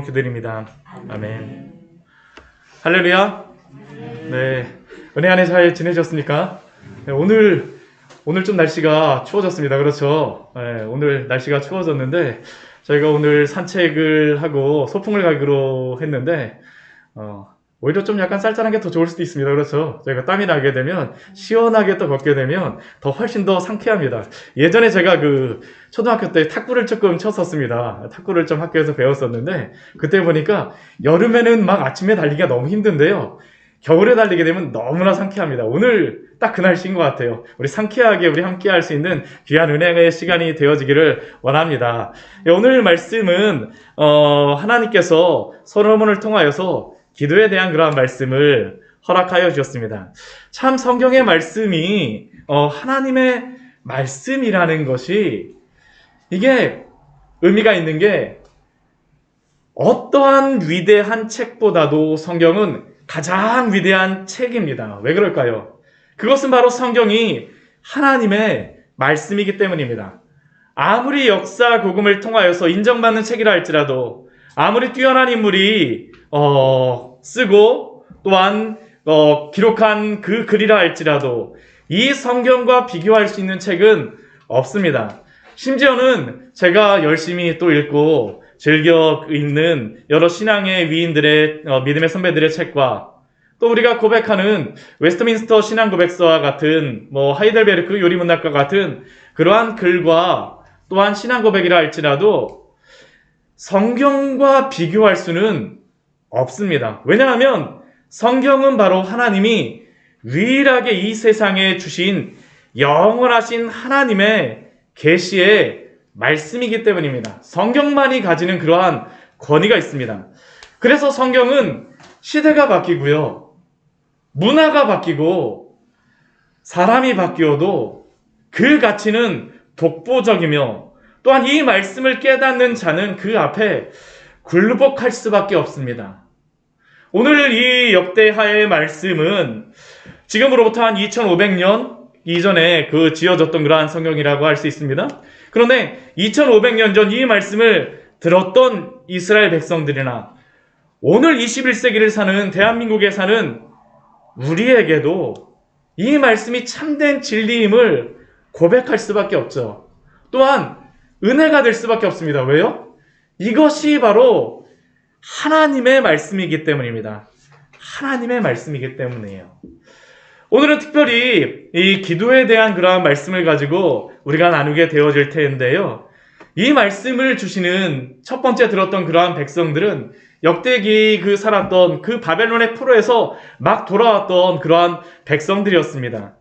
기도드립니다. 아멘. 할렐루야. 네. 은혜 안에 잘 지내셨습니까? 네, 오늘 좀 날씨가 추워졌습니다. 그렇죠? 네, 오늘 날씨가 추워졌는데 저희가 오늘 산책을 하고 소풍을 가기로 했는데 오히려 좀 약간 쌀쌀한 게 더 좋을 수도 있습니다. 그렇죠? 저희가 땀이 나게 되면 시원하게 또 걷게 되면 더 훨씬 더 상쾌합니다. 예전에 제가 초등학교 때 탁구를 조금 쳤었습니다. 탁구를 좀 학교에서 배웠었는데 그때 보니까 여름에는 막 아침에 달리기가 너무 힘든데요. 겨울에 달리게 되면 너무나 상쾌합니다. 오늘 딱 그 날씨인 것 같아요. 우리 상쾌하게 우리 함께 할 수 있는 귀한 은혜의 시간이 되어지기를 원합니다. 오늘 말씀은 하나님께서 솔로몬을 통하여서 기도에 대한 그러한 말씀을 허락하여 주셨습니다. 참 성경의 말씀이 하나님의 말씀이라는 것이 이게 의미가 있는 게 어떠한 위대한 책보다도 성경은 가장 위대한 책입니다. 왜 그럴까요? 그것은 바로 성경이 하나님의 말씀이기 때문입니다. 아무리 역사 복음을 통하여서 인정받는 책이라 할지라도 아무리 뛰어난 인물이 쓰고 또한 기록한 그 글이라 할지라도 이 성경과 비교할 수 있는 책은 없습니다. 심지어는 제가 열심히 또 읽고 즐겨 읽는 여러 신앙의 위인들의 믿음의 선배들의 책과 또 우리가 고백하는 웨스트민스터 신앙고백서와 같은 하이델베르크 요리문학과 같은 그러한 글과 또한 신앙고백이라 할지라도 성경과 비교할 수는 없습니다. 왜냐하면 성경은 바로 하나님이 유일하게 이 세상에 주신 영원하신 하나님의 계시의 말씀이기 때문입니다. 성경만이 가지는 그러한 권위가 있습니다. 그래서 성경은 시대가 바뀌고요. 문화가 바뀌고 사람이 바뀌어도 그 가치는 독보적이며 또한 이 말씀을 깨닫는 자는 그 앞에 굴복할 수밖에 없습니다. 오늘 이 역대하의 말씀은 지금으로부터 한 2500년 이전에 지어졌던 그러한 성경이라고 할 수 있습니다. 그런데 2500년 전 이 말씀을 들었던 이스라엘 백성들이나 오늘 21세기를 사는 대한민국에 사는 우리에게도 이 말씀이 참된 진리임을 고백할 수밖에 없죠. 또한 은혜가 될 수밖에 없습니다. 왜요? 이것이 바로 하나님의 말씀이기 때문입니다. 하나님의 말씀이기 때문이에요. 오늘은 특별히 이 기도에 대한 그러한 말씀을 가지고 우리가 나누게 되어질 텐데요. 이 말씀을 주시는 첫 번째 들었던 그러한 백성들은 역대기 살았던 그 바벨론의 포로에서 막 돌아왔던 그러한 백성들이었습니다.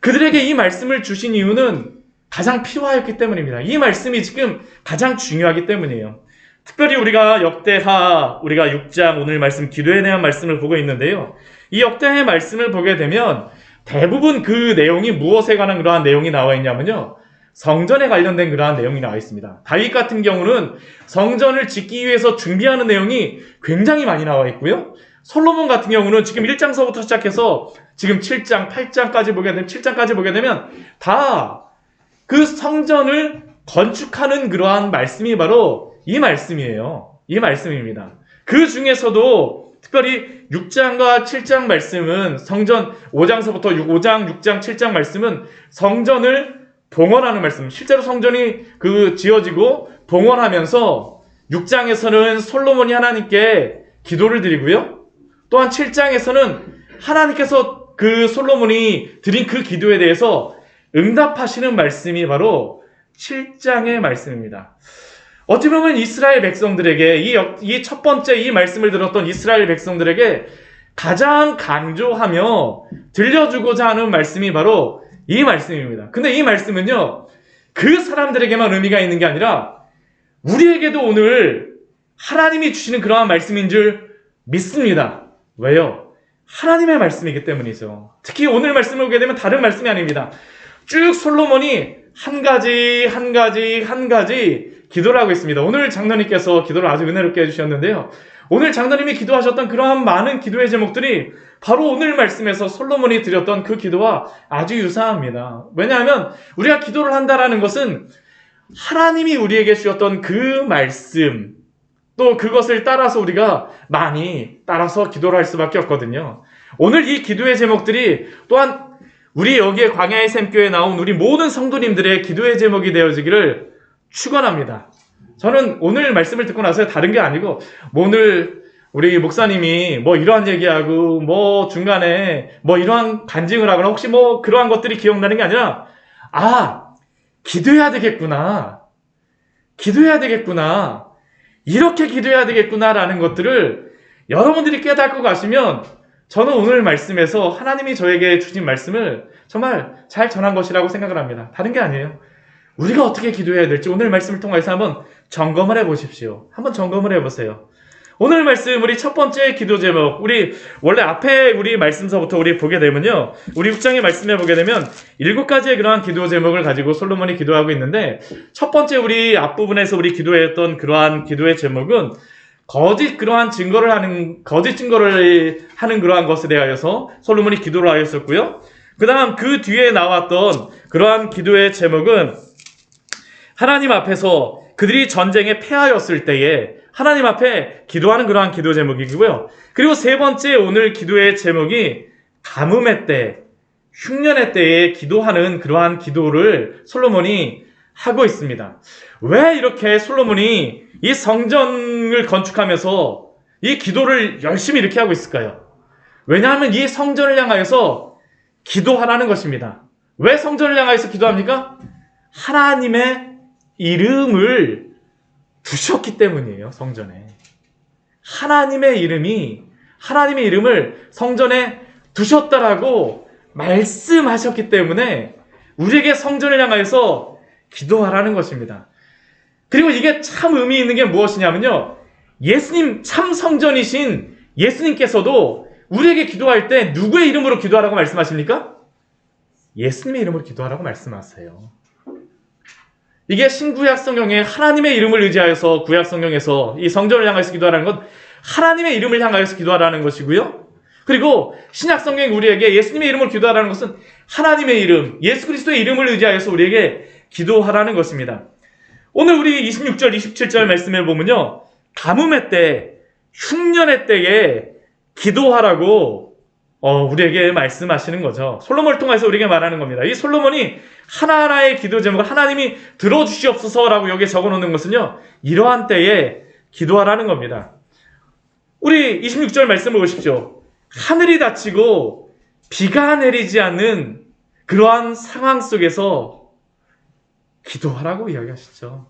그들에게 이 말씀을 주신 이유는 가장 필요하였기 때문입니다. 이 말씀이 지금 가장 중요하기 때문이에요. 특별히 우리가 역대하 우리가 6장 오늘 말씀 기도에 대한 말씀을 보고 있는데요. 이 역대하의 말씀을 보게 되면 대부분 그 내용이 무엇에 관한 그러한 내용이 나와 있냐면요. 성전에 관련된 그러한 내용이 나와 있습니다. 다윗 같은 경우는 성전을 짓기 위해서 준비하는 내용이 굉장히 많이 나와 있고요. 솔로몬 같은 경우는 지금 1장서부터 시작해서 지금 7장, 8장까지 보게 되면 7장까지 보게 되면 다 그 성전을 건축하는 그러한 말씀이 바로 이 말씀이에요. 이 말씀입니다. 그 중에서도 특별히 6장과 7장 말씀은 성전 5장서부터 5장, 6장, 7장 말씀은 성전을 봉헌하는 말씀. 실제로 성전이 지어지고 봉헌하면서 6장에서는 솔로몬이 하나님께 기도를 드리고요. 또한 7장에서는 하나님께서 솔로몬이 드린 그 기도에 대해서 응답하시는 말씀이 바로 7장의 말씀입니다. 어찌 보면 이스라엘 백성들에게 이 첫 번째 이 말씀을 들었던 이스라엘 백성들에게 가장 강조하며 들려주고자 하는 말씀이 바로 이 말씀입니다. 근데 이 말씀은요, 그 사람들에게만 의미가 있는 게 아니라 우리에게도 오늘 하나님이 주시는 그러한 말씀인 줄 믿습니다. 왜요? 하나님의 말씀이기 때문이죠. 특히 오늘 말씀을 보게 되면 다른 말씀이 아닙니다. 쭉 솔로몬이 한 가지 기도를 하고 있습니다. 오늘 장로님께서 기도를 아주 은혜롭게 해주셨는데요. 오늘 장로님이 기도하셨던 그러한 많은 기도의 제목들이 바로 오늘 말씀에서 솔로몬이 드렸던 그 기도와 아주 유사합니다. 왜냐하면 우리가 기도를 한다라는 것은 하나님이 우리에게 주셨던 그 말씀, 또 그것을 따라서 우리가 많이 따라서 기도를 할 수밖에 없거든요. 오늘 이 기도의 제목들이 또한 우리 여기에 광야의 샘교회에 나온 우리 모든 성도님들의 기도의 제목이 되어지기를 축원합니다. 저는 오늘 말씀을 듣고 나서 다른 게 아니고 오늘 우리 목사님이 뭐 이러한 얘기하고 뭐 중간에 뭐 이러한 간증을 하거나 혹시 뭐 그러한 것들이 기억나는 게 아니라 기도해야 되겠구나. 기도해야 되겠구나. 이렇게 기도해야 되겠구나라는 것들을 여러분들이 깨닫고 가시면 저는 오늘 말씀에서 하나님이 저에게 주신 말씀을 정말 잘 전한 것이라고 생각을 합니다. 다른 게 아니에요. 우리가 어떻게 기도해야 될지 오늘 말씀을 통해서 한번 점검을 해보십시오. 한번 점검을 해보세요. 오늘 말씀 우리 첫 번째 기도 제목 우리 원래 앞에 우리 말씀서부터 우리 보게 되면요. 우리 6장의 말씀에 보게 되면 7가지의 그러한 기도 제목을 가지고 솔로몬이 기도하고 있는데 첫 번째 우리 앞부분에서 우리 기도했던 그러한 기도의 제목은 거짓 증거를 하는 그러한 것에 대하여서 솔로몬이 기도를 하였었고요. 그 다음 그 뒤에 나왔던 그러한 기도의 제목은 하나님 앞에서 그들이 전쟁에 패하였을 때에 하나님 앞에 기도하는 그러한 기도 제목이고요. 그리고 세 번째 오늘 기도의 제목이 가뭄의 때, 흉년의 때에 기도하는 그러한 기도를 솔로몬이 하고 있습니다. 왜 이렇게 솔로몬이 이 성전을 건축하면서 이 기도를 열심히 이렇게 하고 있을까요? 왜냐하면 이 성전을 향하여서 기도하라는 것입니다. 왜 성전을 향하여서 기도합니까? 하나님의 이름을 두셨기 때문이에요. 성전에 하나님의 이름을 성전에 두셨다라고 말씀하셨기 때문에 우리에게 성전을 향하여서 기도하라는 것입니다. 그리고 이게 참 의미 있는 게 무엇이냐면요, 예수님 참 성전이신 예수님께서도 우리에게 기도할 때 누구의 이름으로 기도하라고 말씀하십니까? 예수님의 이름으로 기도하라고 말씀하세요. 이게 신구약 성경에 하나님의 이름을 의지하여서 구약 성경에서 이 성전을 향해서 기도하라는 건 하나님의 이름을 향하여서 기도하라는 것이고요. 그리고 신약 성경에 우리에게 예수님의 이름으로 기도하라는 것은 하나님의 이름, 예수 그리스도의 이름을 의지하여서 우리에게 기도하라는 것입니다. 오늘 우리 26절, 27절 말씀에 보면요, 가뭄의 때, 흉년의 때에 기도하라고 우리에게 말씀하시는 거죠. 솔로몬을 통해서 우리에게 말하는 겁니다. 이 솔로몬이 하나하나의 기도 제목을 하나님이 들어주시옵소서라고 여기에 적어놓는 것은요, 이러한 때에 기도하라는 겁니다. 우리 26절 말씀을 보십시오. 하늘이 닫히고 비가 내리지 않는 그러한 상황 속에서 기도하라고 이야기하시죠.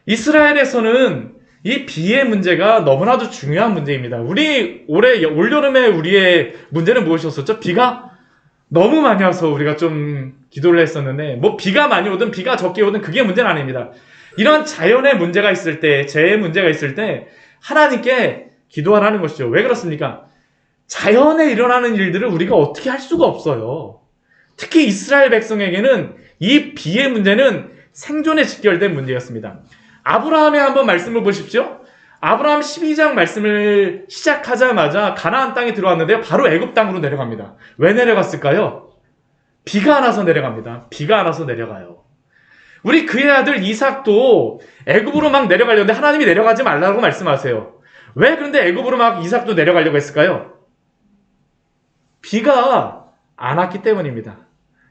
이스라엘에서는 이 비의 문제가 너무나도 중요한 문제입니다. 올여름에 우리의 문제는 무엇이었었죠? 비가 너무 많이 와서 우리가 좀 기도를 했었는데, 뭐 비가 많이 오든 비가 적게 오든 그게 문제는 아닙니다. 이런 자연의 문제가 있을 때, 재해의 문제가 있을 때 하나님께 기도하라는 것이죠. 왜 그렇습니까? 자연에 일어나는 일들을 우리가 어떻게 할 수가 없어요. 특히 이스라엘 백성에게는 이 비의 문제는 생존에 직결된 문제였습니다. 아브라함의 한번 말씀을 보십시오. 아브라함 12장 말씀을 시작하자마자 가나안 땅에 들어왔는데요, 바로 애굽 땅으로 내려갑니다. 왜 내려갔을까요? 비가 안 와서 내려갑니다. 비가 안 와서 내려가요. 우리 그의 아들 이삭도 애굽으로 막 내려가려는데 하나님이 내려가지 말라고 말씀하세요. 왜 그런데 애굽으로 막 이삭도 내려가려고 했을까요? 비가 안 왔기 때문입니다.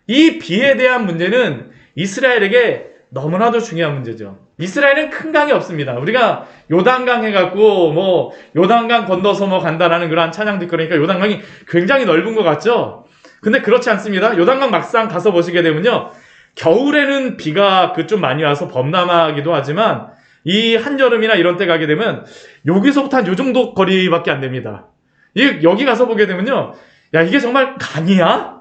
이 비에 대한 문제는 이스라엘에게 너무나도 중요한 문제죠. 이스라엘은 큰 강이 없습니다. 우리가 요단강 해갖고 요단강 건너서 간다라는 그런 찬양 듣고 그러니까 요단강이 굉장히 넓은 것 같죠? 근데 그렇지 않습니다. 요단강 막상 가서 보시게 되면요, 겨울에는 비가 좀 많이 와서 범람하기도 하지만 이 한여름이나 이런 때 가게 되면 여기서부터 한 요 정도 거리밖에 안 됩니다. 여기 가서 보게 되면요, 야, 이게 정말 강이야?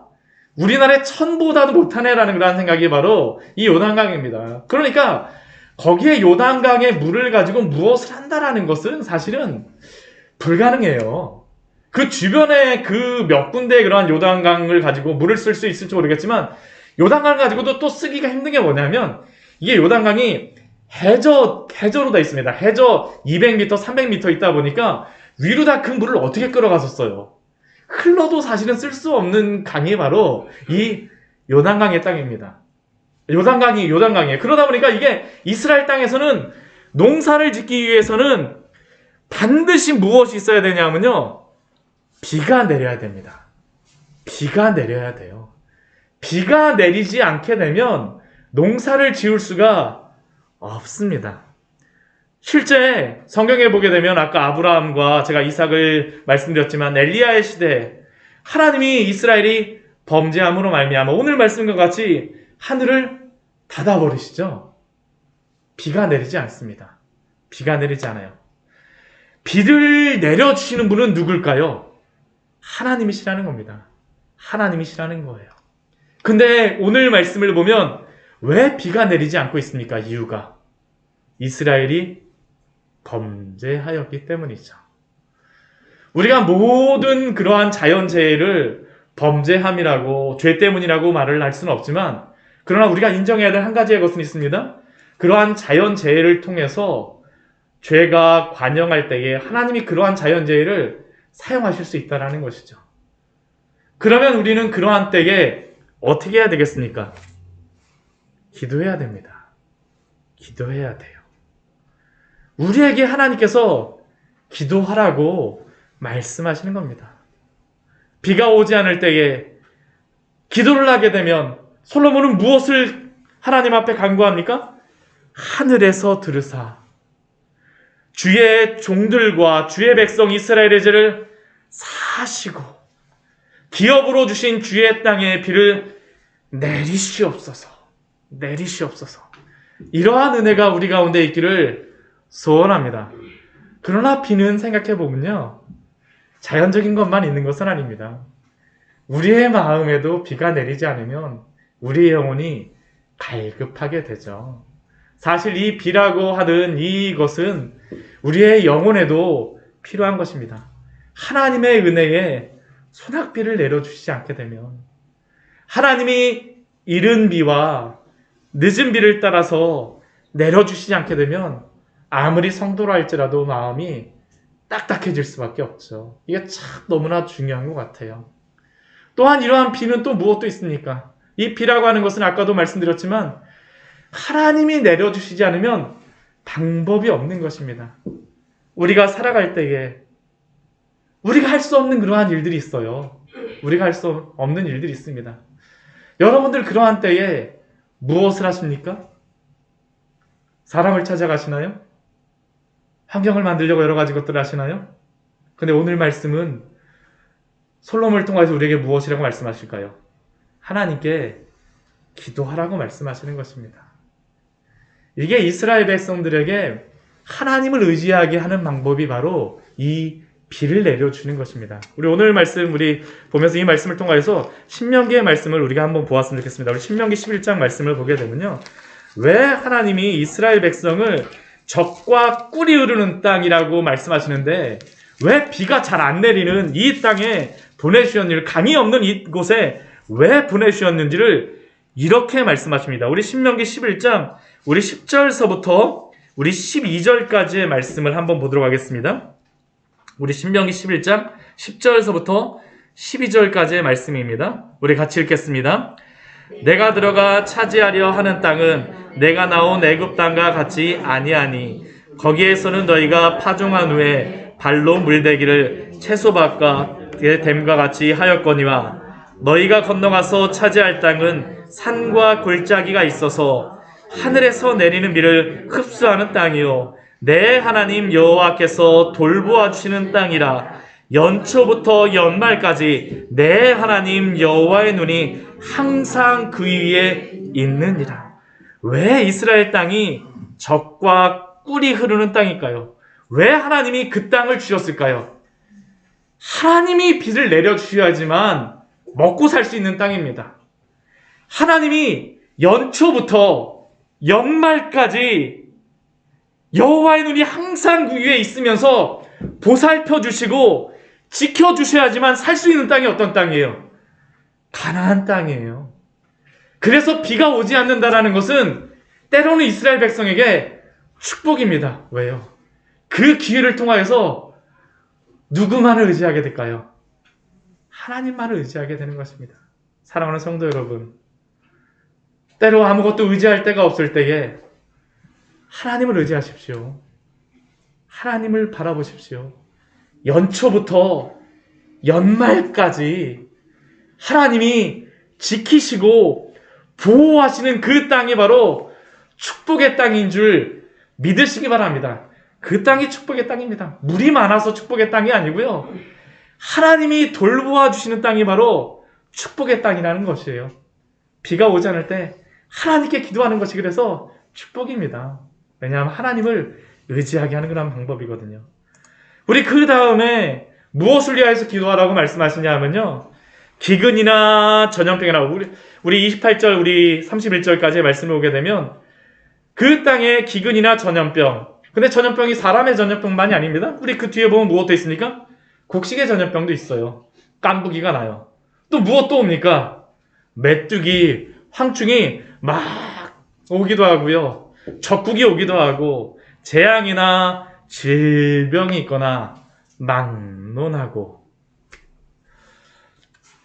우리나라의 천보다도 못하네라는 그런 생각이 바로 이 요단강입니다. 그러니까 거기에 요단강의 물을 가지고 무엇을 한다라는 것은 사실은 불가능해요. 그 주변에 그 몇 군데의 그러한 요단강을 가지고 물을 쓸 수 있을지 모르겠지만 요단강을 가지고도 또 쓰기가 힘든 게 뭐냐면, 이게 요단강이 해저로 다 있습니다. 해저 200m, 300m 있다 보니까 위로 다 그 물을 어떻게 끌어가서 써요? 흘러도 사실은 쓸 수 없는 강이 바로 이 요단강의 땅입니다. 요단강이에요. 그러다 보니까 이게 이스라엘 땅에서는 농사를 짓기 위해서는 반드시 무엇이 있어야 되냐면요. 비가 내려야 됩니다. 비가 내려야 돼요. 비가 내리지 않게 되면 농사를 지을 수가 없습니다. 실제 성경에 보게 되면 아까 아브라함과 제가 이삭을 말씀드렸지만 엘리야의 시대에 하나님이 이스라엘이 범죄함으로 말미암아 오늘 말씀과 같이 하늘을 닫아버리시죠. 비가 내리지 않습니다. 비가 내리지 않아요. 비를 내려주시는 분은 누굴까요? 하나님이시라는 겁니다. 하나님이시라는 거예요. 근데 오늘 말씀을 보면 왜 비가 내리지 않고 있습니까? 이유가 이스라엘이 범죄하였기 때문이죠. 우리가 모든 그러한 자연재해를 범죄함이라고 죄 때문이라고 말을 할 수는 없지만 그러나 우리가 인정해야 될 한 가지의 것은 있습니다. 그러한 자연재해를 통해서 죄가 관영할 때에 하나님이 그러한 자연재해를 사용하실 수 있다는 것이죠. 그러면 우리는 그러한 때에 어떻게 해야 되겠습니까? 기도해야 됩니다. 기도해야 돼요. 우리에게 하나님께서 기도하라고 말씀하시는 겁니다. 비가 오지 않을 때에 기도를 하게 되면 솔로몬은 무엇을 하나님 앞에 간구합니까? 하늘에서 들으사 주의 종들과 주의 백성 이스라엘의 죄를 사하시고 기업으로 주신 주의 땅에 비를 내리시옵소서. 내리시옵소서. 이러한 은혜가 우리 가운데 있기를 소원합니다. 그러나 비는 생각해보면요. 자연적인 것만 있는 것은 아닙니다. 우리의 마음에도 비가 내리지 않으면 우리의 영혼이 갈급하게 되죠. 사실 이 비라고 하는 이것은 우리의 영혼에도 필요한 것입니다. 하나님의 은혜에 소낙비를 내려주시지 않게 되면 하나님이 이른 비와 늦은 비를 따라서 내려주시지 않게 되면 아무리 성도라 할지라도 마음이 딱딱해질 수밖에 없죠. 이게 참 너무나 중요한 것 같아요. 또한 이러한 비는 또 무엇도 있습니까? 이 비라고 하는 것은 아까도 말씀드렸지만 하나님이 내려주시지 않으면 방법이 없는 것입니다. 우리가 살아갈 때에 우리가 할 수 없는 그러한 일들이 있어요. 우리가 할 수 없는 일들이 있습니다. 여러분들 그러한 때에 무엇을 하십니까? 사람을 찾아가시나요? 환경을 만들려고 여러 가지 것들을 하시나요? 근데 오늘 말씀은 솔로몬을 통해서 우리에게 무엇이라고 말씀하실까요? 하나님께 기도하라고 말씀하시는 것입니다. 이게 이스라엘 백성들에게 하나님을 의지하게 하는 방법이 바로 이 비를 내려주는 것입니다. 우리 오늘 말씀 우리 보면서 이 말씀을 통해서 신명기의 말씀을 우리가 한번 보았으면 좋겠습니다. 우리 신명기 11장 말씀을 보게 되면요. 왜 하나님이 이스라엘 백성을 적과 꿀이 흐르는 땅이라고 말씀하시는데 왜 비가 잘 안 내리는 이 땅에 보내주셨는지를 강이 없는 이곳에 왜 보내주셨는지를 이렇게 말씀하십니다. 우리 신명기 11장 우리 10절서부터 우리 12절까지의 말씀을 한번 보도록 하겠습니다. 우리 신명기 11장 10절서부터 12절까지의 말씀입니다. 우리 같이 읽겠습니다. 내가 들어가 차지하려 하는 땅은 내가 나온 애굽 땅과 같이 아니하니 거기에서는 너희가 파종한 후에 발로 물대기를 채소밭과 댐과 같이 하였거니와 너희가 건너가서 차지할 땅은 산과 골짜기가 있어서 하늘에서 내리는 비를 흡수하는 땅이요 내 하나님 여호와께서 돌보아 주시는 땅이라 연초부터 연말까지 내 하나님 여호와의 눈이 항상 그 위에 있느니라. 왜 이스라엘 땅이 적과 꿀이 흐르는 땅일까요? 왜 하나님이 그 땅을 주셨을까요? 하나님이 비를 내려주셔야지만 먹고 살 수 있는 땅입니다. 하나님이 연초부터 연말까지 여호와의 눈이 항상 그 위에 있으면서 보살펴 주시고 지켜주셔야지만 살 수 있는 땅이 어떤 땅이에요? 가나안 땅이에요. 그래서 비가 오지 않는다라는 것은 때로는 이스라엘 백성에게 축복입니다. 왜요? 그 기회를 통하여서 누구만을 의지하게 될까요? 하나님만을 의지하게 되는 것입니다. 사랑하는 성도 여러분, 때로 아무것도 의지할 데가 없을 때에 하나님을 의지하십시오. 하나님을 바라보십시오. 연초부터 연말까지 하나님이 지키시고 보호하시는 그 땅이 바로 축복의 땅인 줄 믿으시기 바랍니다. 그 땅이 축복의 땅입니다. 물이 많아서 축복의 땅이 아니고요. 하나님이 돌보아 주시는 땅이 바로 축복의 땅이라는 것이에요. 비가 오지 않을 때 하나님께 기도하는 것이 그래서 축복입니다. 왜냐하면 하나님을 의지하게 하는 그런 방법이거든요. 우리 그 다음에 무엇을 위하여서 기도하라고 말씀하시냐 하면요. 기근이나 전염병이나 우리 28절, 우리 31절까지의 말씀을 보게 되면 그 땅에 기근이나 전염병. 근데 전염병이 사람의 전염병만이 아닙니다. 우리 그 뒤에 보면 무엇도 있습니까? 곡식의 전염병도 있어요. 깐부기가 나요. 또 무엇도 옵니까? 메뚜기, 황충이 막 오기도 하고요. 적국이 오기도 하고 재앙이나 질병이 있거나 막론하고.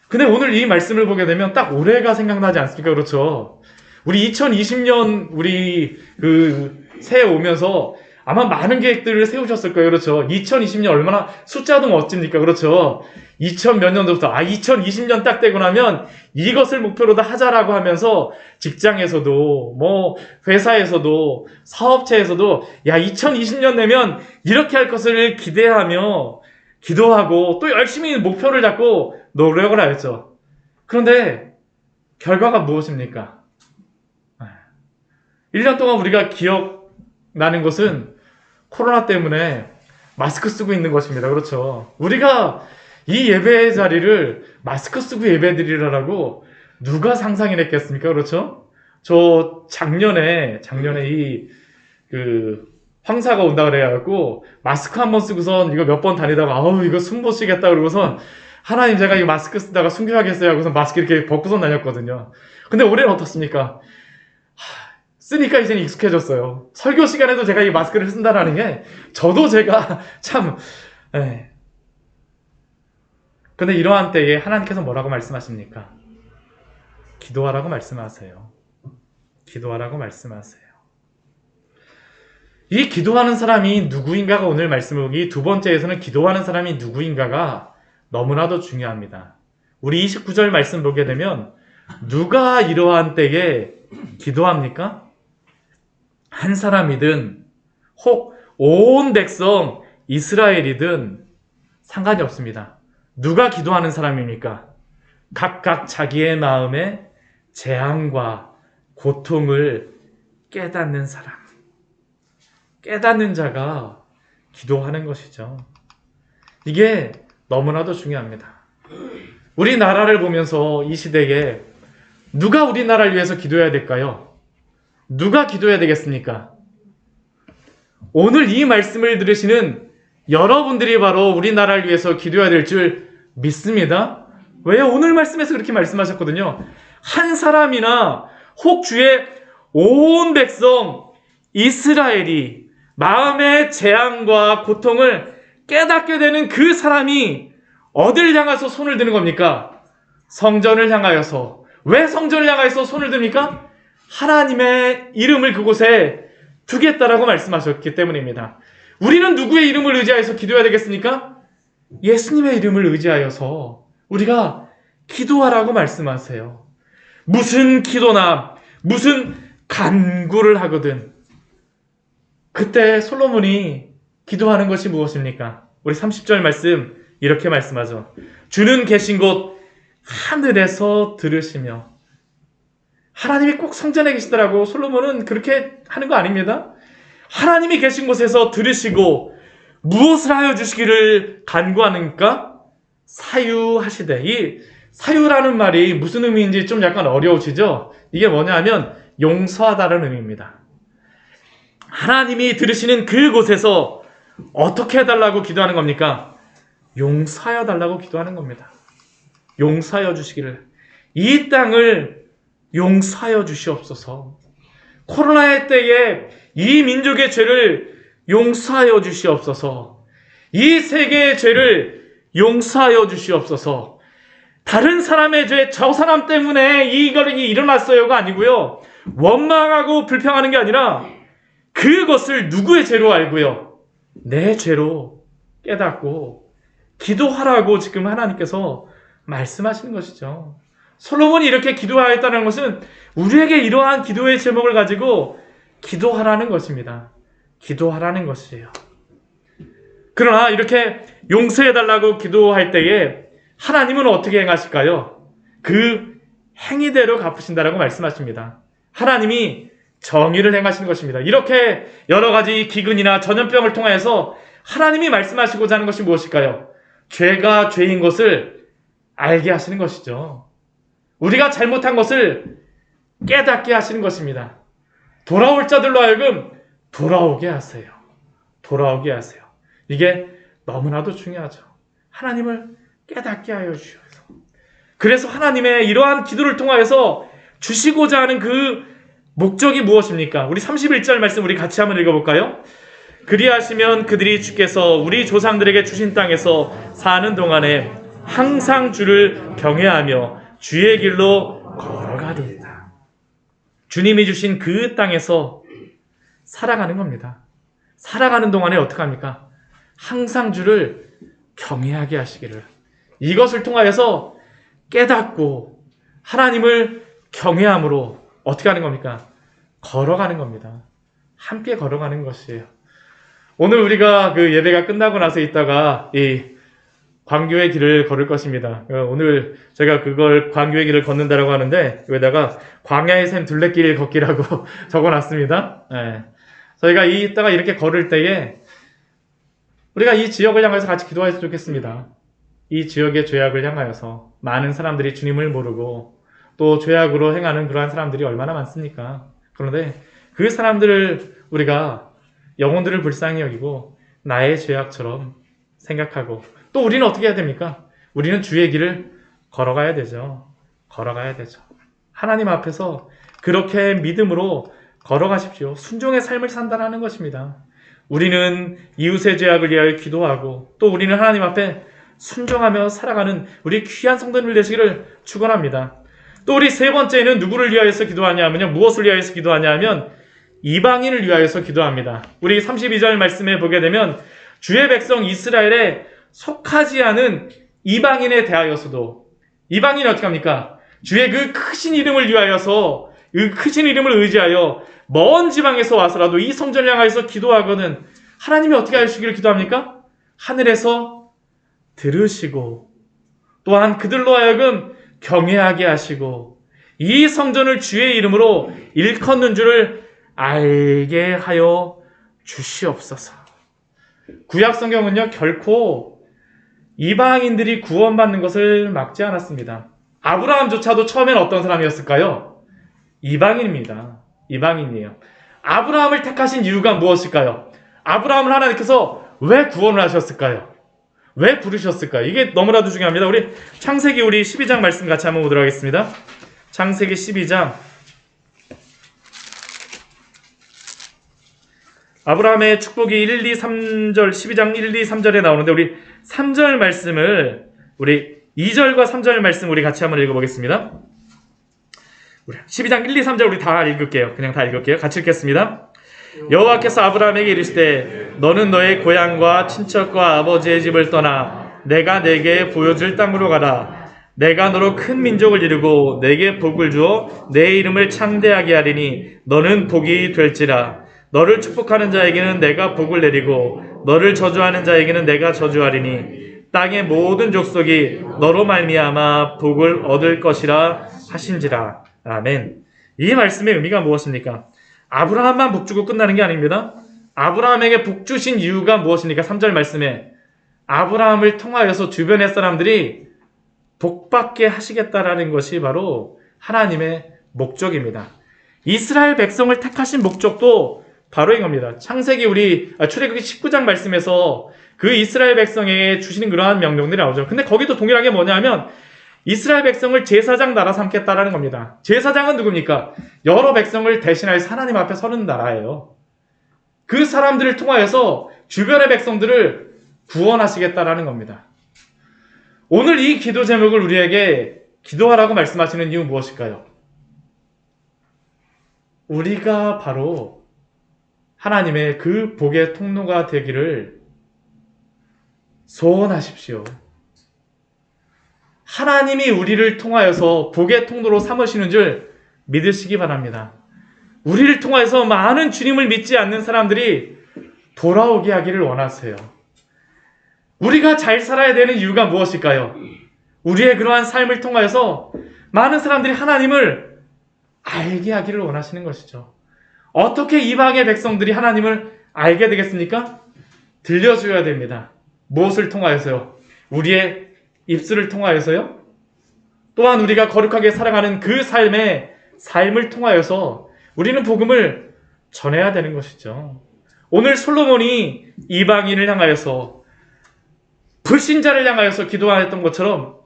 근데 오늘 이 말씀을 보게 되면 딱 올해가 생각나지 않습니까? 그렇죠? 우리 2020년 우리 그 새해 오면서 아마 많은 계획들을 세우셨을 거예요. 그렇죠? 2020년 얼마나 숫자도 멋집니까? 그렇죠? 2000 몇 년도부터 2020년 딱 되고 나면 이것을 목표로 다 하자라고 하면서 직장에서도 뭐 회사에서도 사업체에서도 야 2020년 되면 이렇게 할 것을 기대하며 기도하고 또 열심히 목표를 잡고 노력을 하였죠. 그런데 결과가 무엇입니까? 1년 동안 우리가 기억나는 것은 코로나 때문에 마스크 쓰고 있는 것입니다. 그렇죠? 우리가 이 예배 자리를 마스크 쓰고 예배 드리라고 누가 상상을 했겠습니까? 그렇죠? 저 작년에 황사가 온다 그래갖고 마스크 한번 쓰고선 이거 몇 번 다니다가 아우 이거 숨 못 쉬겠다 그러고선 하나님 제가 이 마스크 쓰다가 순교하겠어요 하고서 마스크 이렇게 벗고선 다녔거든요. 근데 올해는 어떻습니까? 쓰니까 이제 익숙해졌어요. 설교 시간에도 제가 이 마스크를 쓴다라는 게 저도 제가 참 근데 이러한 때에 하나님께서 뭐라고 말씀하십니까? 기도하라고 말씀하세요. 기도하라고 말씀하세요. 이 기도하는 사람이 누구인가가 오늘 말씀을 보기 두 번째에서는 기도하는 사람이 누구인가가 너무나도 중요합니다. 우리 29절 말씀 보게 되면 누가 이러한 때에 기도합니까? 한 사람이든 혹 온 백성 이스라엘이든 상관이 없습니다. 누가 기도하는 사람입니까? 각각 자기의 마음에 재앙과 고통을 깨닫는 사람. 깨닫는 자가 기도하는 것이죠. 이게 너무나도 중요합니다. 우리나라를 보면서 이 시대에 누가 우리나라를 위해서 기도해야 될까요? 누가 기도해야 되겠습니까? 오늘 이 말씀을 들으시는 여러분들이 바로 우리나라를 위해서 기도해야 될 줄 믿습니다. 왜요? 오늘 말씀에서 그렇게 말씀하셨거든요. 한 사람이나 혹 주의 온 백성 이스라엘이 마음의 재앙과 고통을 깨닫게 되는 그 사람이 어딜 향해서 손을 드는 겁니까? 성전을 향하여서. 왜 성전을 향하여서 손을 듭니까? 하나님의 이름을 그곳에 두겠다라고 말씀하셨기 때문입니다. 우리는 누구의 이름을 의지하여서 기도해야 되겠습니까? 예수님의 이름을 의지하여서 우리가 기도하라고 말씀하세요. 무슨 기도나 무슨 간구를 하거든 그때 솔로몬이 기도하는 것이 무엇입니까? 우리 30절 말씀 이렇게 말씀하죠. 주는 계신 곳 하늘에서 들으시며. 하나님이 꼭 성전에 계시더라고. 솔로몬은 그렇게 하는 거 아닙니다. 하나님이 계신 곳에서 들으시고 무엇을 하여 주시기를 간구하는가? 사유하시되. 이 사유라는 말이 무슨 의미인지 좀 약간 어려우시죠? 이게 뭐냐 하면 용서하다는 의미입니다. 하나님이 들으시는 그곳에서 어떻게 해달라고 기도하는 겁니까? 용서하여 달라고 기도하는 겁니다. 용서하여 주시기를. 이 땅을 용서하여 주시옵소서. 코로나의 때에 이 민족의 죄를 용서하여 주시옵소서. 이 세계의 죄를 용서하여 주시옵소서. 다른 사람의 죄, 저 사람 때문에 이거를 일어났어요가 아니고요. 원망하고 불평하는 게 아니라 그것을 누구의 죄로 알고요? 내 죄로 깨닫고 기도하라고 지금 하나님께서 말씀하시는 것이죠. 솔로몬이 이렇게 기도하였다는 것은 우리에게 이러한 기도의 제목을 가지고 기도하라는 것입니다. 기도하라는 것이에요. 그러나 이렇게 용서해달라고 기도할 때에 하나님은 어떻게 행하실까요? 그 행위대로 갚으신다라고 말씀하십니다. 하나님이 정의를 행하시는 것입니다. 이렇게 여러 가지 기근이나 전염병을 통하여서 하나님이 말씀하시고자 하는 것이 무엇일까요? 죄가 죄인 것을 알게 하시는 것이죠. 우리가 잘못한 것을 깨닫게 하시는 것입니다. 돌아올 자들로 하여금 돌아오게 하세요. 돌아오게 하세요. 이게 너무나도 중요하죠. 하나님을 깨닫게 하여 주셔서. 그래서 하나님의 이러한 기도를 통하여서 주시고자 하는 그 목적이 무엇입니까? 우리 31절 말씀 우리 같이 한번 읽어볼까요? 그리하시면 그들이 주께서 우리 조상들에게 주신 땅에서 사는 동안에 항상 주를 경외하며 주의 길로 걸어가리이다. 주님이 주신 그 땅에서 살아가는 겁니다. 살아가는 동안에 어떻게 합니까? 항상 주를 경외하게 하시기를. 이것을 통하여서 깨닫고 하나님을 경외함으로 어떻게 하는 겁니까? 걸어가는 겁니다. 함께 걸어가는 것이에요. 오늘 우리가 그 예배가 끝나고 나서 있다가 이 광교의 길을 걸을 것입니다. 오늘 제가 그걸 광교의 길을 걷는다라고 하는데 여기다가 광야의 샘 둘레길 걷기라고 적어놨습니다. 네. 저희가 이따가 이렇게 걸을 때에 우리가 이 지역을 향해서 같이 기도했으면 좋겠습니다. 이 지역의 죄악을 향하여서 많은 사람들이 주님을 모르고 또 죄악으로 행하는 그러한 사람들이 얼마나 많습니까? 그런데 그 사람들을 우리가 영혼들을 불쌍히 여기고 나의 죄악처럼 생각하고 또 우리는 어떻게 해야 됩니까? 우리는 주의 길을 걸어가야 되죠. 걸어가야 되죠. 하나님 앞에서 그렇게 믿음으로 걸어가십시오. 순종의 삶을 산다는 것입니다. 우리는 이웃의 죄악을 위하여 기도하고 또 우리는 하나님 앞에 순종하며 살아가는 우리 귀한 성도님들 되시기를 축원합니다. 또 우리 세 번째는 누구를 위하여서 기도하냐 하면요. 무엇을 위하여서 기도하냐 하면 이방인을 위하여서 기도합니다. 우리 32절 말씀에 보게 되면 주의 백성 이스라엘에 속하지 않은 이방인에 대하여서도 이방인이 어떻게 합니까? 주의 그 크신 이름을 위하여서 그 크신 이름을 의지하여 먼 지방에서 와서라도 이 성전을 향하여서 기도하거든 하나님이 어떻게 하시기를 기도합니까? 하늘에서 들으시고 또한 그들로 하여금 경외하게 하시고 이 성전을 주의 이름으로 일컫는 줄을 알게 하여 주시옵소서. 구약 성경은요 결코 이방인들이 구원받는 것을 막지 않았습니다. 아브라함조차도 처음엔 어떤 사람이었을까요? 이방인입니다. 이방인이에요. 아브라함을 택하신 이유가 무엇일까요? 아브라함을 하나님께서 왜 구원을 하셨을까요? 왜 부르셨을까요? 이게 너무나도 중요합니다. 우리 창세기 우리 12장 말씀 같이 한번 보도록 하겠습니다. 창세기 12장 아브라함의 축복이 1, 2, 3절 12장 1, 2, 3절에 나오는데 우리 3절 말씀을 우리 2절과 3절 말씀 우리 같이 한번 읽어보겠습니다. 우리 12장 1, 2, 3절 우리 다 읽을게요. 그냥 다 읽을게요. 같이 읽겠습니다. 여호와께서 아브라함에게 이르시되 너는 너의 고향과 친척과 아버지의 집을 떠나 내가 내게 보여줄 땅으로 가라. 내가 너로 큰 민족을 이루고 내게 복을 주어 내 이름을 창대하게 하리니 너는 복이 될지라. 너를 축복하는 자에게는 내가 복을 내리고 너를 저주하는 자에게는 내가 저주하리니 땅의 모든 족속이 너로 말미암아 복을 얻을 것이라 하신지라. 아멘. 이 말씀의 의미가 무엇입니까? 아브라함만 복 주고 끝나는 게 아닙니다. 아브라함에게 복 주신 이유가 무엇입니까? 3절 말씀에 아브라함을 통하여서 주변의 사람들이 복받게 하시겠다라는 것이 바로 하나님의 목적입니다. 이스라엘 백성을 택하신 목적도 바로 이겁니다. 창세기 출애굽기 19장 말씀에서 그 이스라엘 백성에게 주시는 그러한 명령들이 나오죠. 근데 거기도 동일하게 뭐냐면 이스라엘 백성을 제사장 나라 삼겠다라는 겁니다. 제사장은 누굽니까? 여러 백성을 대신하여서 하나님 앞에 서는 나라예요. 그 사람들을 통하여서 주변의 백성들을 구원하시겠다라는 겁니다. 오늘 이 기도 제목을 우리에게 기도하라고 말씀하시는 이유 무엇일까요? 우리가 바로 하나님의 그 복의 통로가 되기를 소원하십시오. 하나님이 우리를 통하여서 복의 통로로 삼으시는 줄 믿으시기 바랍니다. 우리를 통하여서 많은 주님을 믿지 않는 사람들이 돌아오게 하기를 원하세요. 우리가 잘 살아야 되는 이유가 무엇일까요? 우리의 그러한 삶을 통하여서 많은 사람들이 하나님을 알게 하기를 원하시는 것이죠. 어떻게 이방의 백성들이 하나님을 알게 되겠습니까? 들려줘야 됩니다. 무엇을 통하여서요? 우리의 입술을 통하여서요? 또한 우리가 거룩하게 살아가는 그 삶을 통하여서 우리는 복음을 전해야 되는 것이죠. 오늘 솔로몬이 이방인을 향하여서 불신자를 향하여서 기도하였던 것처럼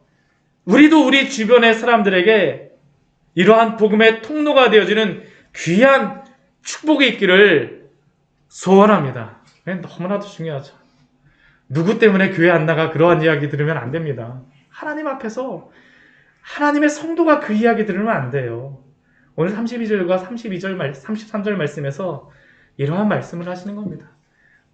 우리도 우리 주변의 사람들에게 이러한 복음의 통로가 되어지는 귀한 축복이 있기를 소원합니다. 너무나도 중요하죠. 누구 때문에 교회 안 나가 그러한 이야기 들으면 안 됩니다. 하나님 앞에서 하나님의 성도가 그 이야기 들으면 안 돼요. 오늘 32절과 33절 말씀에서 이러한 말씀을 하시는 겁니다.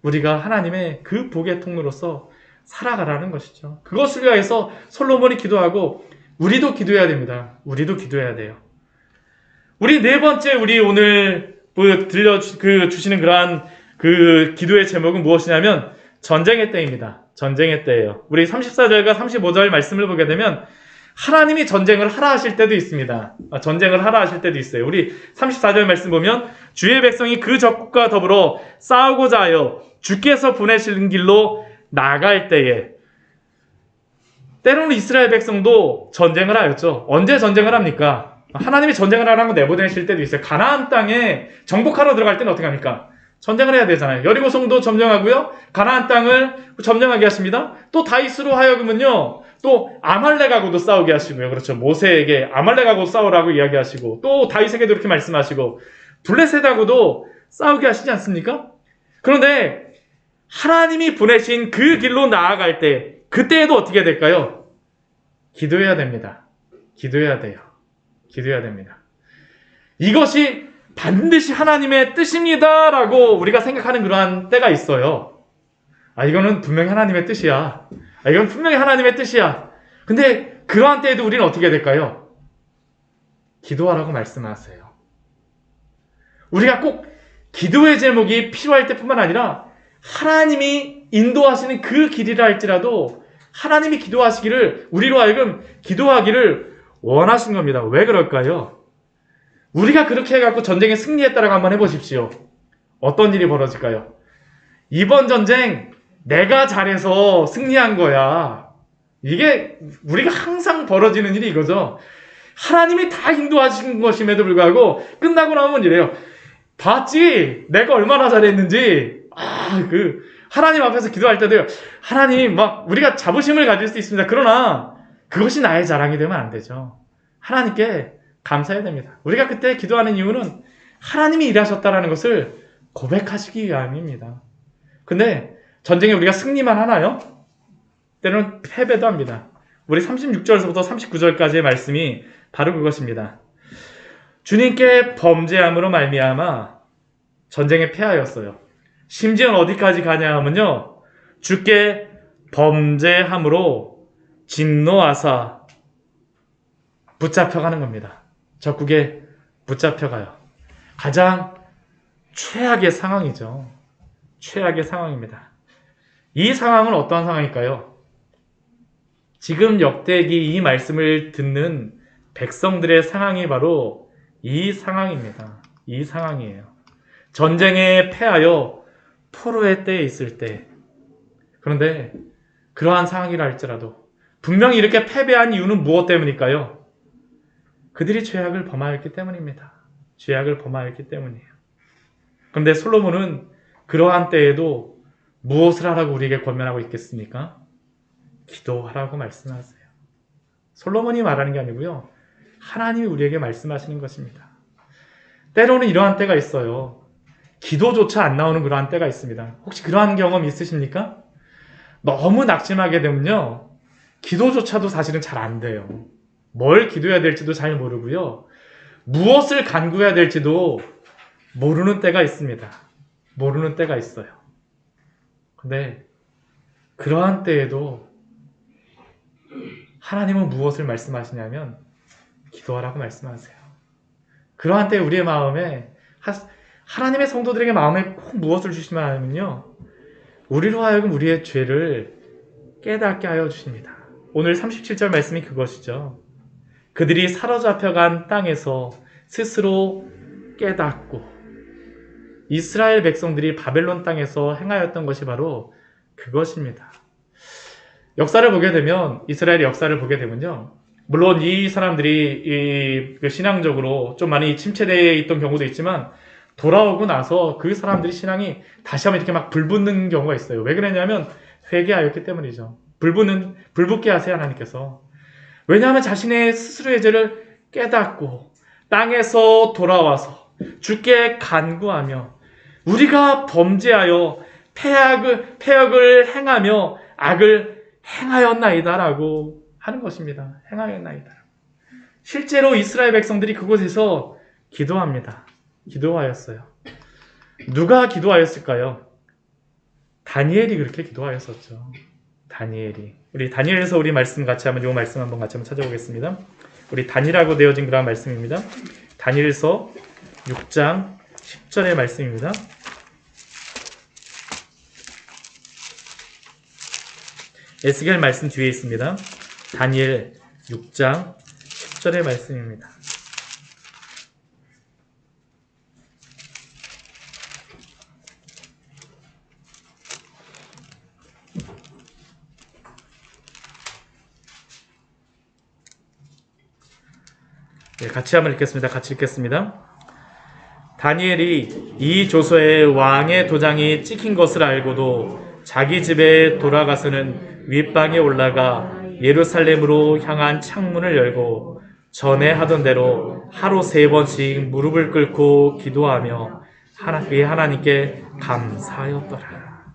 우리가 하나님의 그 복의 통로로서 살아가라는 것이죠. 그것을 위하여서 솔로몬이 기도하고 우리도 기도해야 됩니다. 우리도 기도해야 돼요. 우리 네 번째 우리 오늘 주시는 그러한 그 기도의 제목은 무엇이냐면 전쟁의 때입니다. 전쟁의 때예요. 우리 34절과 35절 말씀을 보게 되면 하나님이 전쟁을 하라 하실 때도 있습니다. 전쟁을 하라 하실 때도 있어요. 우리 34절 말씀 보면 주의 백성이 그 적국과 더불어 싸우고자 하여 주께서 보내시는 길로 나갈 때에, 때로는 이스라엘 백성도 전쟁을 하였죠. 언제 전쟁을 합니까? 하나님이 전쟁을 하라고 내보내실 때도 있어요. 가나안 땅에 정복하러 들어갈 때는 어떻게 합니까? 전쟁을 해야 되잖아요. 여리고성도 점령하고요. 가나안 땅을 점령하게 하십니다. 또 다윗으로 하여금은요. 또 아말렉하고도 싸우게 하시고요. 그렇죠. 모세에게 아말렉하고 싸우라고 이야기하시고 또 다윗에게도 이렇게 말씀하시고 블레셋하고도 싸우게 하시지 않습니까? 그런데 하나님이 보내신 그 길로 나아갈 때 그때에도 어떻게 될까요? 기도해야 됩니다. 기도해야 돼요. 기도해야 됩니다. 이것이 반드시 하나님의 뜻입니다 라고 우리가 생각하는 그러한 때가 있어요. 이거는 분명히 하나님의 뜻이야. 이건 분명히 하나님의 뜻이야. 근데 그러한 때에도 우리는 어떻게 될까요? 기도하라고 말씀하세요. 우리가 꼭 기도의 제목이 필요할 때뿐만 아니라 하나님이 인도하시는 그 길이라 할지라도 하나님이 기도하시기를, 우리로 하여금 기도하기를 원하신 겁니다. 왜 그럴까요? 우리가 그렇게 해갖고 전쟁에 승리했다라고 한번 해보십시오. 어떤 일이 벌어질까요? 이번 전쟁 내가 잘해서 승리한 거야. 이게 우리가 항상 벌어지는 일이 이거죠. 하나님이 다 인도하신 것임에도 불구하고 끝나고 나면 이래요. 봤지? 내가 얼마나 잘했는지. 하나님 앞에서 기도할 때도요. 하나님, 우리가 자부심을 가질 수 있습니다. 그러나 그것이 나의 자랑이 되면 안 되죠. 하나님께 감사해야 됩니다. 우리가 그때 기도하는 이유는 하나님이 일하셨다라는 것을 고백하시기 위함입니다. 근데 전쟁에 우리가 승리만 하나요? 때로는 패배도 합니다. 우리 36절에서부터 39절까지의 말씀이 바로 그것입니다. 주님께 범죄함으로 말미암아 전쟁에 패하였어요. 심지어는 어디까지 가냐 하면요. 주께 범죄함으로 진노하사 붙잡혀가는 겁니다. 적국에 붙잡혀가요. 가장 최악의 상황이죠. 최악의 상황입니다. 이 상황은 어떠한 상황일까요? 지금 역대기 이 말씀을 듣는 백성들의 상황이 바로 이 상황입니다. 이 상황이에요. 전쟁에 패하여 포로의 때에 있을 때. 그런데 그러한 상황이라 할지라도 분명히 이렇게 패배한 이유는 무엇 때문일까요? 그들이 죄악을 범하였기 때문입니다. 죄악을 범하였기 때문이에요. 그런데 솔로몬은 그러한 때에도 무엇을 하라고 우리에게 권면하고 있겠습니까? 기도하라고 말씀하세요. 솔로몬이 말하는 게 아니고요. 하나님이 우리에게 말씀하시는 것입니다. 때로는 이러한 때가 있어요. 기도조차 안 나오는 그러한 때가 있습니다. 혹시 그러한 경험 있으십니까? 너무 낙심하게 되면요. 기도조차도 사실은 잘 안 돼요. 뭘 기도해야 될지도 잘 모르고요. 무엇을 간구해야 될지도 모르는 때가 있습니다. 모르는 때가 있어요. 근데 그러한 때에도 하나님은 무엇을 말씀하시냐면 기도하라고 말씀하세요. 그러한 때 우리의 마음에 하나님의 성도들에게 마음에 꼭 무엇을 주시냐면요, 우리로 하여금 우리의 죄를 깨닫게 하여 주십니다. 오늘 37절 말씀이 그것이죠. 그들이 사로잡혀간 땅에서 스스로 깨닫고, 이스라엘 백성들이 바벨론 땅에서 행하였던 것이 바로 그것입니다. 역사를 보게 되면, 이스라엘의 역사를 보게 되면요, 물론 이 사람들이 신앙적으로 좀 많이 침체되어 있던 경우도 있지만 돌아오고 나서 그 사람들이 신앙이 다시 한번 이렇게 막 불붙는 경우가 있어요. 왜 그러냐면 회개하였기 때문이죠. 불붙게 하세요, 하나님께서. 왜냐하면 자신의 스스로의 죄를 깨닫고 땅에서 돌아와서 주께 간구하며 우리가 범죄하여 패역을 행하며 악을 행하였나이다라고 하는 것입니다. 행하였나이다. 실제로 이스라엘 백성들이 그곳에서 기도합니다. 기도하였어요. 누가 기도하였을까요? 다니엘이 그렇게 기도하였었죠. 다니엘이. 우리 다니엘에서 우리 말씀 같이 한번, 이 말씀 한번 같이 한번 찾아보겠습니다. 우리 단이라고 되어진 그런 말씀입니다. 다니엘서 6장 10절의 말씀입니다. 에스겔 말씀 뒤에 있습니다. 다니엘 6장 10절의 말씀입니다. 네, 같이 한번 읽겠습니다. 같이 읽겠습니다. 다니엘이 이 조서에 왕의 도장이 찍힌 것을 알고도 자기 집에 돌아가서는 윗방에 올라가 예루살렘으로 향한 창문을 열고 전에 하던 대로 하루 3번씩 무릎을 꿇고 기도하며 하나님께 감사하였더라.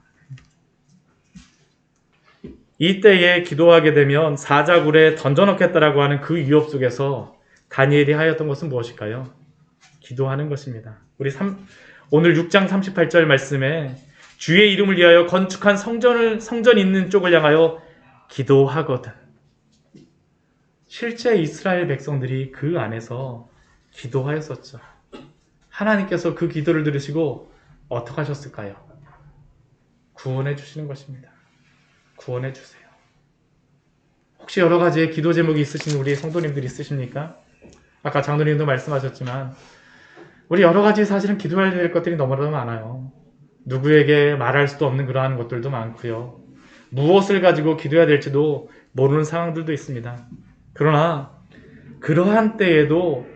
이때에 기도하게 되면 사자굴에 던져넣겠다라고 하는 그 위협 속에서 다니엘이 하였던 것은 무엇일까요? 기도하는 것입니다. 오늘 6장 38절 말씀에 주의 이름을 위하여 건축한 성전 있는 쪽을 향하여 기도하거든. 실제 이스라엘 백성들이 그 안에서 기도하였었죠. 하나님께서 그 기도를 들으시고 어떻게 하셨을까요? 구원해 주시는 것입니다. 구원해 주세요. 혹시 여러 가지의 기도 제목이 있으신 우리 성도님들 있으십니까? 아까 장로님도 말씀하셨지만 우리 여러 가지 사실은 기도해야 될 것들이 너무나도 많아요. 누구에게 말할 수도 없는 그러한 것들도 많고요. 무엇을 가지고 기도해야 될지도 모르는 상황들도 있습니다. 그러나 그러한 때에도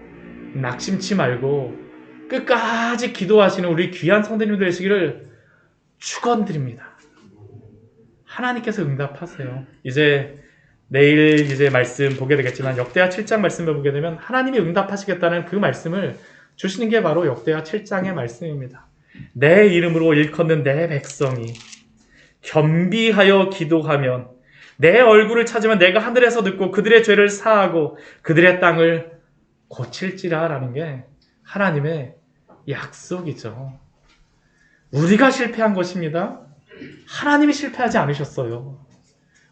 낙심치 말고 끝까지 기도하시는 우리 귀한 성도님들 되시기를 축원드립니다. 하나님께서 응답하세요. 내일 말씀 보게 되겠지만 역대하 7장 말씀을 보게 되면 하나님이 응답하시겠다는 그 말씀을 주시는 게 바로 역대하 7장의 말씀입니다. 내 이름으로 일컫는 내 백성이 겸비하여 기도하면 내 얼굴을 찾으면 내가 하늘에서 듣고 그들의 죄를 사하고 그들의 땅을 고칠지라 라는 게 하나님의 약속이죠. 우리가 실패한 것입니다. 하나님이 실패하지 않으셨어요.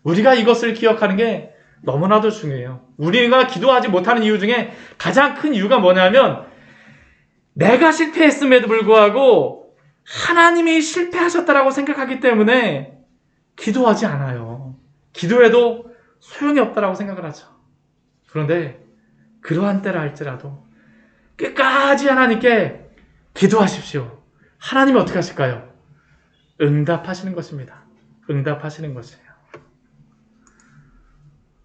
우리가 이것을 기억하는 게 너무나도 중요해요. 우리가 기도하지 못하는 이유 중에 가장 큰 이유가 뭐냐면 내가 실패했음에도 불구하고 하나님이 실패하셨다라고 생각하기 때문에 기도하지 않아요. 기도해도 소용이 없다라고 생각을 하죠. 그런데 그러한 때라 할지라도 끝까지 하나님께 기도하십시오. 하나님이 어떻게 하실까요? 응답하시는 것입니다. 응답하시는 것이에요.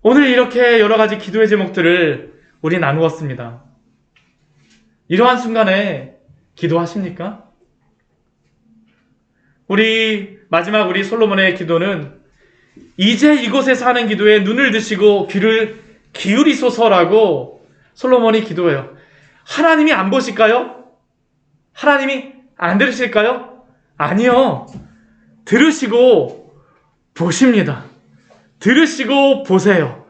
오늘 이렇게 여러 가지 기도의 제목들을 우리 나누었습니다. 이러한 순간에 기도하십니까? 마지막 우리 솔로몬의 기도는 이제 이곳에서 하는 기도에 눈을 드시고 귀를 기울이소서라고 솔로몬이 기도해요. 하나님이 안 보실까요? 하나님이 안 들으실까요? 아니요. 들으시고 보십니다. 들으시고 보세요.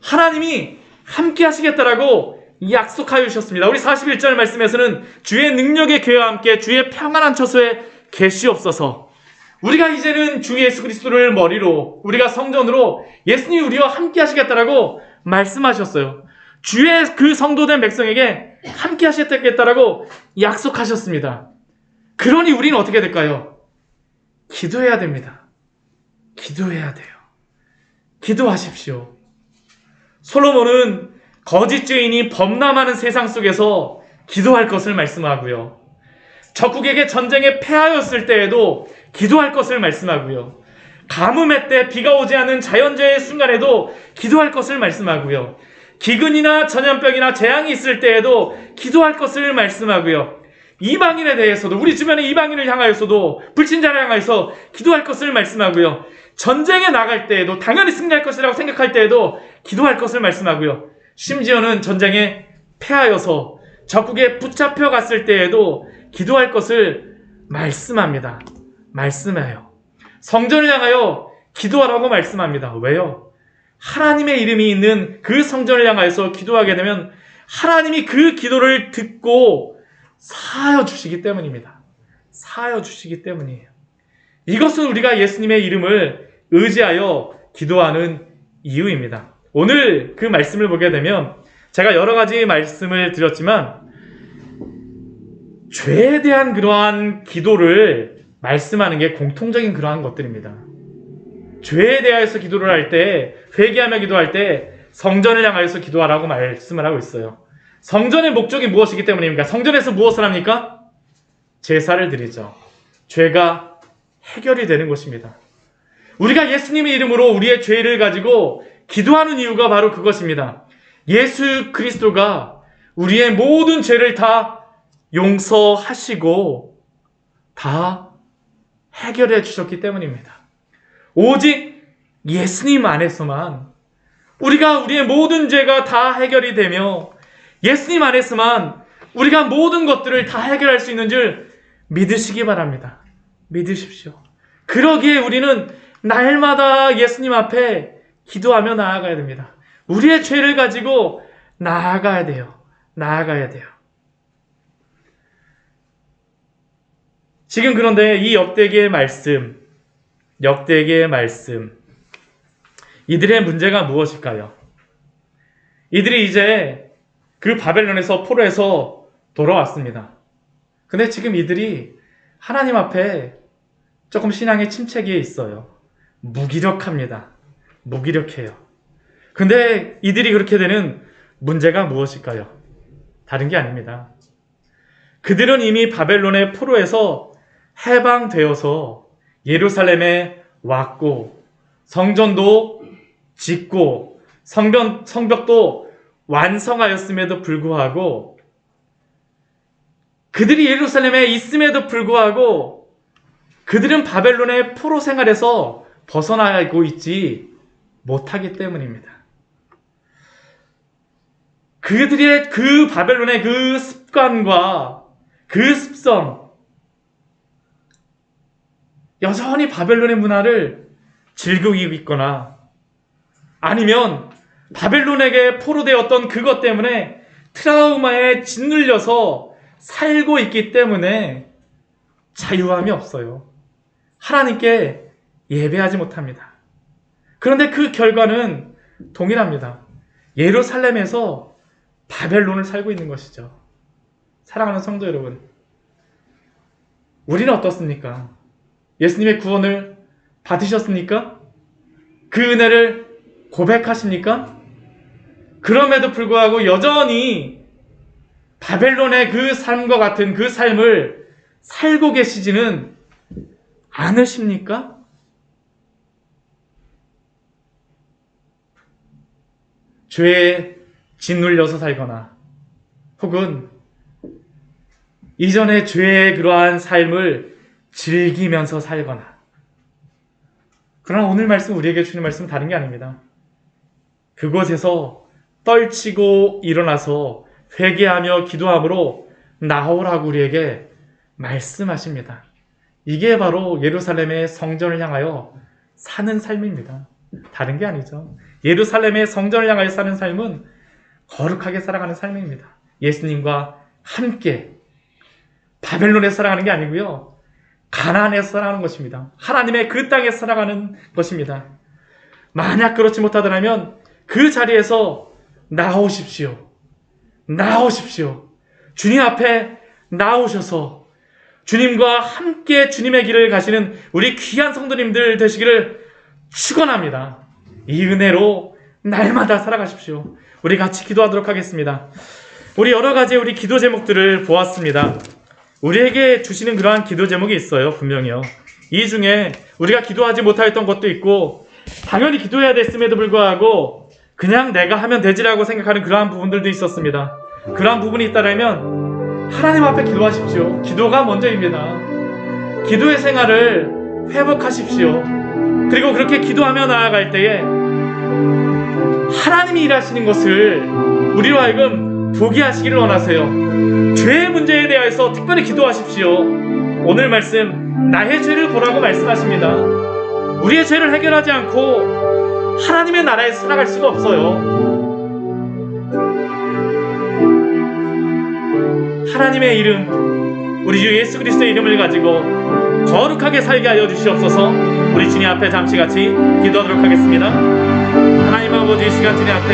하나님이 함께 하시겠다라고 약속하여 주셨습니다. 우리 41절 말씀에서는 주의 능력의 교회와 함께 주의 평안한 처소에 계시옵소서. 우리가 이제는 주 예수 그리스도를 머리로, 우리가 성전으로 예수님이 우리와 함께 하시겠다라고 말씀하셨어요. 주의 그 성도된 백성에게 함께 하시겠다라고 약속하셨습니다. 그러니 우리는 어떻게 될까요? 기도해야 됩니다. 기도해야 돼요. 기도하십시오. 솔로몬은 거짓 죄인이 범람하는 세상 속에서 기도할 것을 말씀하고요. 적국에게 전쟁에 패하였을 때에도 기도할 것을 말씀하고요. 가뭄의 때 비가 오지 않은 자연재해의 순간에도 기도할 것을 말씀하고요. 기근이나 전염병이나 재앙이 있을 때에도 기도할 것을 말씀하고요. 이방인에 대해서도, 우리 주변의 이방인을 향하여서도, 불신자를 향하여서 기도할 것을 말씀하고요. 전쟁에 나갈 때에도, 당연히 승리할 것이라고 생각할 때에도 기도할 것을 말씀하고요. 심지어는 전쟁에 패하여서 적국에 붙잡혀 갔을 때에도 기도할 것을 말씀합니다. 말씀해요. 성전을 향하여 기도하라고 말씀합니다. 왜요? 하나님의 이름이 있는 그 성전을 향하여서 기도하게 되면 하나님이 그 기도를 듣고 사하여 주시기 때문입니다. 사하여 주시기 때문이에요. 이것은 우리가 예수님의 이름을 의지하여 기도하는 이유입니다. 오늘 그 말씀을 보게 되면 제가 여러 가지 말씀을 드렸지만 죄에 대한 그러한 기도를 말씀하는 게 공통적인 그러한 것들입니다. 죄에 대하여서 기도를 할 때, 회개하며 기도할 때 성전을 향하여서 기도하라고 말씀을 하고 있어요. 성전의 목적이 무엇이기 때문입니까? 성전에서 무엇을 합니까? 제사를 드리죠. 죄가 해결이 되는 것입니다. 우리가 예수님의 이름으로 우리의 죄를 가지고 기도하는 이유가 바로 그것입니다. 예수 그리스도가 우리의 모든 죄를 다 용서하시고 다 해결해 주셨기 때문입니다. 오직 예수님 안에서만 우리가 우리의 모든 죄가 다 해결이 되며 예수님 안에서만 우리가 모든 것들을 다 해결할 수 있는 줄 믿으시기 바랍니다. 믿으십시오. 그러기에 우리는 날마다 예수님 앞에 기도하며 나아가야 됩니다. 우리의 죄를 가지고 나아가야 돼요. 나아가야 돼요. 지금 그런데 이 역대기의 말씀, 이들의 문제가 무엇일까요? 이들이 이제 그 바벨론에서 포로에서 돌아왔습니다. 근데 지금 이들이 하나님 앞에 조금 신앙의 침체기에 있어요. 무기력합니다. 무기력해요. 근데 이들이 그렇게 되는 문제가 무엇일까요? 다른 게 아닙니다. 그들은 이미 바벨론의 포로에서 해방되어서 예루살렘에 왔고 성전도 짓고 성벽도 완성하였음에도 불구하고 그들이 예루살렘에 있음에도 불구하고 그들은 바벨론의 포로 생활에서 벗어나고 있지 못하기 때문입니다. 그들의 그 바벨론의 그 습관과 그 습성, 여전히 바벨론의 문화를 즐기고 있거나 아니면 바벨론에게 포로되었던 그것 때문에 트라우마에 짓눌려서 살고 있기 때문에 자유함이 없어요. 하나님께 예배하지 못합니다. 그런데 그 결과는 동일합니다. 예루살렘에서 바벨론을 살고 있는 것이죠. 사랑하는 성도 여러분, 우리는 어떻습니까? 예수님의 구원을 받으셨습니까? 그 은혜를 고백하십니까? 그럼에도 불구하고 여전히 바벨론의 그 삶과 같은 그 삶을 살고 계시지는 않으십니까? 죄에 짓눌려서 살거나 혹은 이전의 죄의 그러한 삶을 즐기면서 살거나, 그러나 오늘 말씀, 우리에게 주는 말씀은 다른 게 아닙니다. 그곳에서 떨치고 일어나서 회개하며 기도함으로 나오라고 우리에게 말씀하십니다. 이게 바로 예루살렘의 성전을 향하여 사는 삶입니다. 다른 게 아니죠. 예루살렘의 성전을 향하여 사는 삶은 거룩하게 살아가는 삶입니다. 예수님과 함께 바벨론에 살아가는 게 아니고요. 가나안에서 살아가는 것입니다. 하나님의 그 땅에서 살아가는 것입니다. 만약 그렇지 못하더라면 그 자리에서 나오십시오. 나오십시오. 주님 앞에 나오셔서 주님과 함께 주님의 길을 가시는 우리 귀한 성도님들 되시기를 축원합니다. 이 은혜로 날마다 살아가십시오. 우리 같이 기도하도록 하겠습니다. 우리 여러 가지 우리 기도 제목들을 보았습니다. 우리에게 주시는 그러한 기도 제목이 있어요. 분명히요. 이 중에 우리가 기도하지 못하였던 것도 있고 당연히 기도해야 됐음에도 불구하고 그냥 내가 하면 되지라고 생각하는 그러한 부분들도 있었습니다. 그러한 부분이 있다면 하나님 앞에 기도하십시오. 기도가 먼저입니다. 기도의 생활을 회복하십시오. 그리고 그렇게 기도하며 나아갈 때에 하나님이 일하시는 것을 우리로 하여금 보게 하시기를 원하세요. 죄의 문제에 대해서 특별히 기도하십시오. 오늘 말씀 나의 죄를 보라고 말씀하십니다. 우리의 죄를 해결하지 않고 하나님의 나라에 살아갈 수가 없어요. 하나님의 이름, 우리 주 예수 그리스도의 이름을 가지고 거룩하게 살게 하여 주시옵소서. 우리 주님 앞에 잠시 같이 기도하도록 하겠습니다. 하나님 아버지, 이 시간 주님 앞에